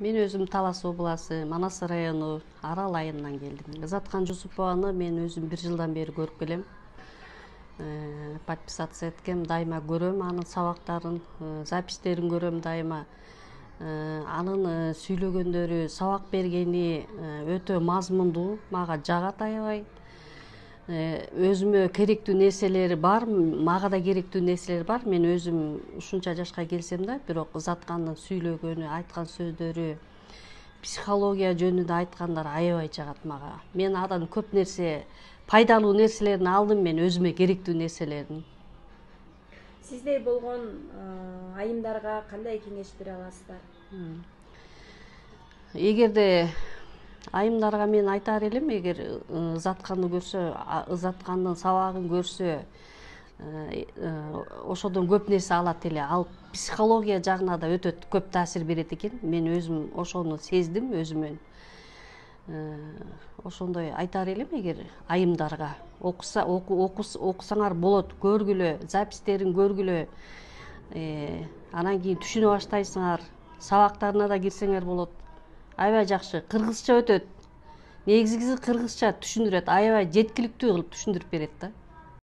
Мен өзүм Талас обласы, Манас району Арал айылынан келдим. Ызаткан Жусупованы мен өзүм 1 жылдан бери көрүп келем. Подписаться эткем, дайыма көрөм анын сабактарын, запистерин көрөм дайыма. Анын сүйлөгөндөрү, сабак бергени өтө мазмундуу, мага жагат аябай. Өзүмө керектүү нерселери бар, мага да керектүү нерселер бар. Мен өзүм ушунча жашка келсем да, бирок Ызаткандын сүйлөгөнү, айткан сөздөрү, психология жөнүндө айткандары аябай жагат мага. Мен адан көп нерсе, пайдалуу нерселерин алдым, мен өзүмө керектүү нерселерин. Сиздей болгон айымдарга кандай кеңеш бере аласыздар? Эгерде айымдарга мен айтар элем, эгер Ызатканды көрсө, Ызаткандын сабагын көрсө, ошодон көп нерсе алат эле. Ал психология жагына да өтө көп таасир берет экен. Мен өзүм ошону сездим өзүмөн. Ошондой айтар элем, эгер айымдарга окусаңар болот, көргүлө, запистерин көргүлө. Анан кийин түшүнө баштайсыңар, сабактарына да кирсеңер болот. Аябай жакшы, кыргызча өтөт. Негизгиси кыргызча түшүндүрөт, аябай жеткиликтүү кылып түшүндүрүп берет да.